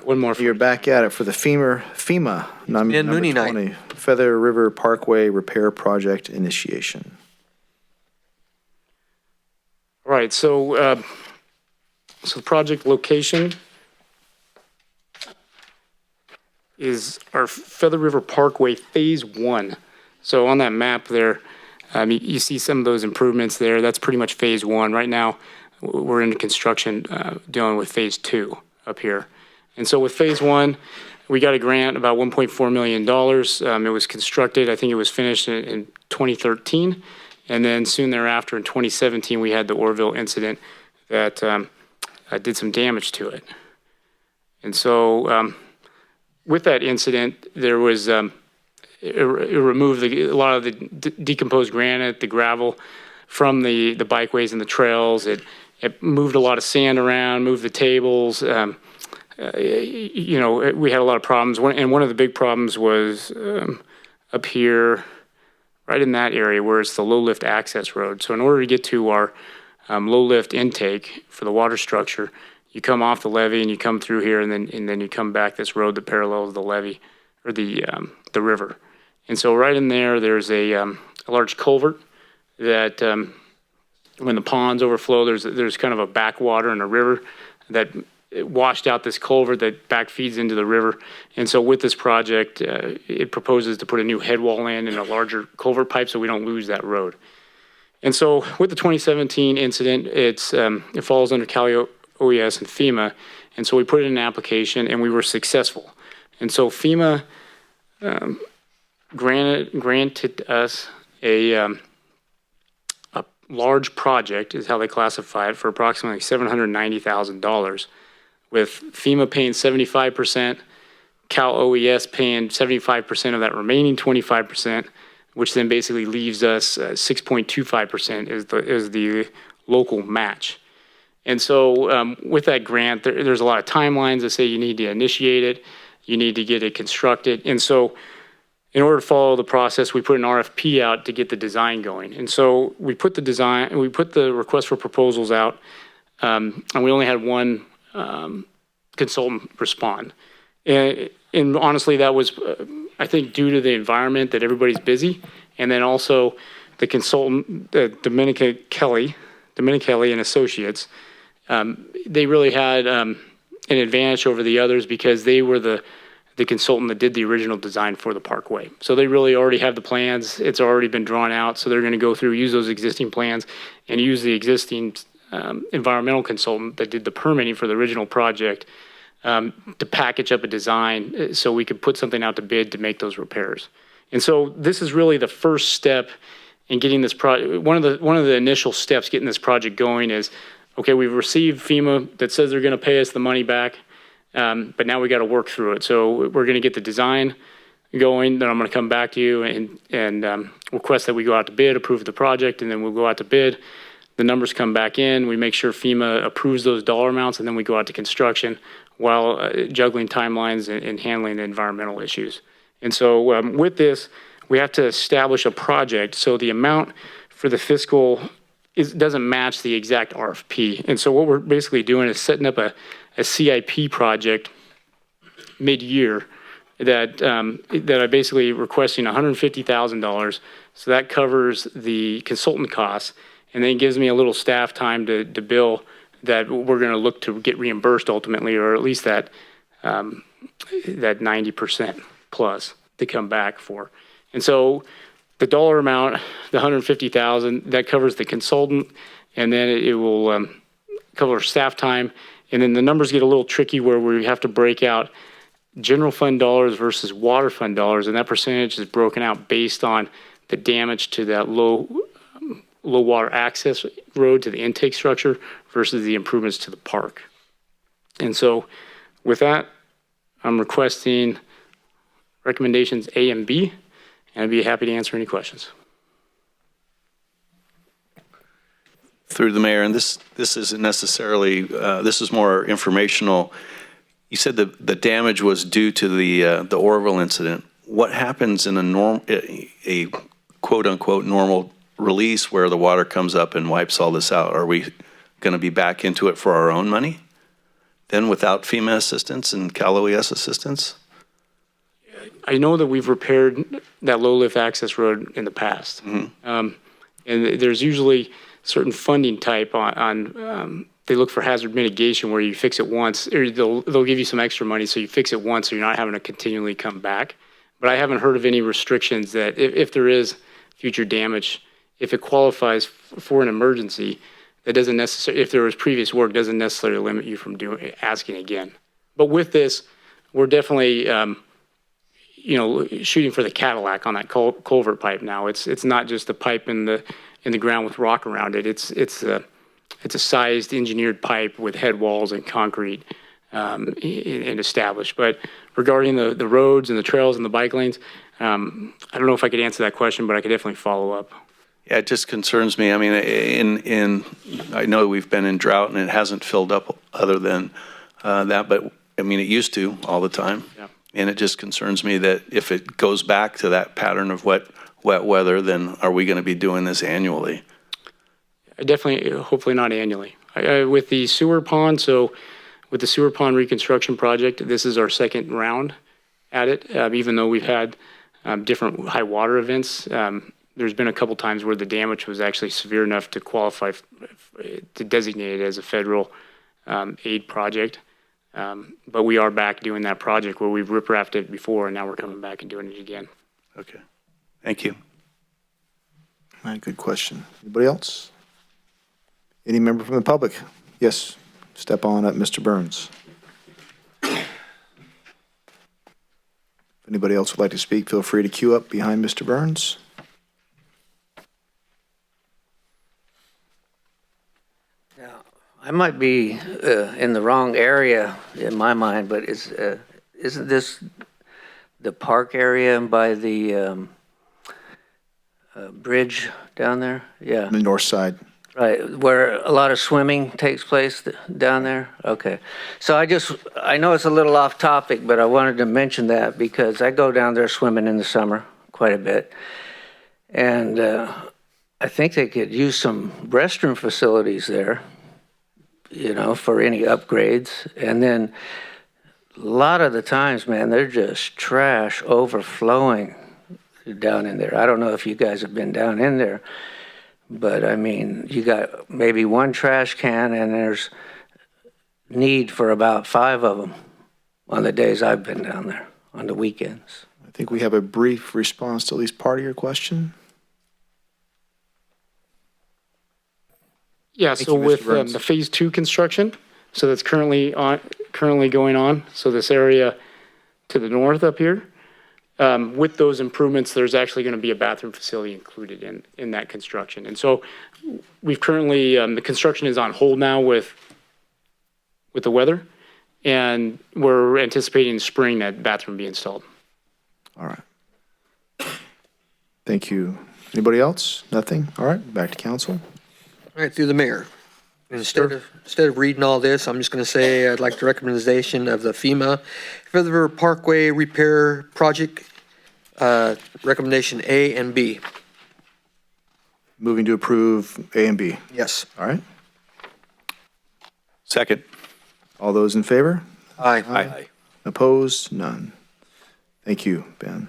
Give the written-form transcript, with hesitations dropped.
One more. You're back at it for the FEMA number Mooney 20, night. Feather River Parkway Repair Project Initiation. All right, so the project location is our Feather River Parkway Phase 1. So on that map there, you see some of those improvements there. That's pretty much Phase 1. Right now, we're in construction dealing with Phase 2 up here. And so with Phase 1, we got a grant about $1.4 million. It was constructed, I think it was finished in 2013. And then soon thereafter, in 2017, we had the Orville incident that did some damage to it. And so with that incident, there was, it removed a lot of the decomposed granite, the gravel from the bikeways and the trails. It moved a lot of sand around, moved the tables. You know, we had a lot of problems. And one of the big problems was up here, right in that area where it's the low lift access road. So in order to get to our low lift intake for the water structure, you come off the levee and you come through here, and then you come back this road that parallels the levee or the river. And so right in there, there's a large culvert that when the ponds overflow, there's kind of a backwater in a river that washed out this culvert that back feeds into the river. And so with this project, it proposes to put a new head wall in and a larger culvert pipe so we don't lose that road. And so with the 2017 incident, it falls under Cali OES and FEMA. And so we put in an application and we were successful. And so FEMA granted us a large project, is how they classify it, for approximately $790,000, with FEMA paying 75%, Cal OES paying 75% of that remaining 25%, which then basically leaves us 6.25% is the local match. And so with that grant, there's a lot of timelines that say you need to initiate it, you need to get it constructed. And so in order to follow the process, we put an RFP out to get the design going. And so we put the request for proposals out, and we only had one consultant respond. And honestly, that was, I think, due to the environment that everybody's busy. And then also the consultant, Dominica Kelly and Associates, they really had an advantage over the others because they were the consultant that did the original design for the Parkway. So they really already have the plans. It's already been drawn out. So they're going to go through, use those existing plans and use the existing environmental consultant that did the permitting for the original project to package up a design so we could put something out to bid to make those repairs. And so this is really the first step in getting this project. One of the initial steps getting this project going is, okay, we've received FEMA that says they're going to pay us the money back, but now we got to work through it. So we're going to get the design going, then I'm going to come back to you and request that we go out to bid, approve the project, and then we'll go out to bid. The numbers come back in, we make sure FEMA approves those dollar amounts, and then we go out to construction while juggling timelines and handling the environmental issues. And so with this, we have to establish a project. So the amount for the fiscal doesn't match the exact RFP. And so what we're basically doing is setting up a CIP project mid-year that I basically requesting $150,000. So that covers the consultant costs, and then gives me a little staff time to bill that we're going to look to get reimbursed ultimately, or at least that 90% plus to come back for. And so the dollar amount, the $150,000, that covers the consultant, and then it will cover staff time. And then the numbers get a little tricky where we have to break out general fund dollars versus water fund dollars, and that percentage is broken out based on the damage to that low water access road to the intake structure versus the improvements to the park. And so with that, I'm requesting recommendations A and B, and I'd be happy to answer any questions. Through the mayor, and this isn't necessarily, this is more informational. You said the damage was due to the Orville incident. What happens in a quote unquote normal release where the water comes up and wipes all this out? Are we going to be back into it for our own money? then without FEMA assistance and Cal OES assistance? I know that we've repaired that low lift access road in the past. And there's usually certain funding type on they look for hazard mitigation where you fix it once, or they'll give you some extra money so you fix it once so you're not having to continually come back. But I haven't heard of any restrictions that if there is future damage, if it qualifies for an emergency, that doesn't necessarily, if there was previous work, doesn't necessarily limit you from asking again. But with this, we're definitely, shooting for the Cadillac on that culvert pipe now. It's not just a pipe in the ground with rock around it. It's a sized engineered pipe with head walls and concrete and established. But regarding the roads and the trails and the bike lanes, I don't know if I could answer that question, but I could definitely follow up. Yeah, it just concerns me. I mean, I know we've been in drought and it hasn't filled up other than that, but I mean, it used to all the time. Yeah. And it just concerns me that if it goes back to that pattern of wet weather, then are we going to be doing this annually? Definitely, hopefully not annually. With the sewer pond, so with the sewer pond reconstruction project, this is our second round at it. Even though we've had different high water events, there's been a couple times where the damage was actually severe enough to qualify to designate it as a federal aid project. But we are back doing that project where we've ripraped it before, and now we're coming back and doing it again. Okay, thank you. All right, good question. Anybody else? Any member from the public? Yes, step on up, Mr. Burns. If anybody else would like to speak, feel free to queue up behind Mr. Burns. I might be in the wrong area in my mind, but isn't this the park area by the bridge down there? Yeah, On the north side. right, where a lot of swimming takes place down there? Okay. So I know it's a little off topic, but I wanted to mention that because I go down there swimming in the summer quite a bit. And I think they could use some restroom facilities there, for any upgrades. And then a lot of the times, man, they're just trash overflowing down in there. I don't know if you guys have been down in there, but I mean, you got maybe one trash can and there's need for about 5 of them on the days I've been down there, on the weekends. I think we have a brief response to at least part of your question. Yeah, Thank so you, Mr. with Burns. the phase 2 construction, so that's currently going on. So this area to the north up here, with those improvements, there's actually going to be a bathroom facility included in that construction. And so we've currently, the construction is on hold now with the weather, and we're anticipating in spring that bathroom be installed. All right. Thank you. Anybody else? Nothing? All right, back to council. All right, through the mayor. Instead of reading all this, I'm just going to say I'd like the recommendation of the FEMA River Parkway Repair Project, recommendation A and B. Moving to approve A and B. Yes. All right. Second. All those in favor? Aye. Aye. Opposed? None. Thank you, Ben.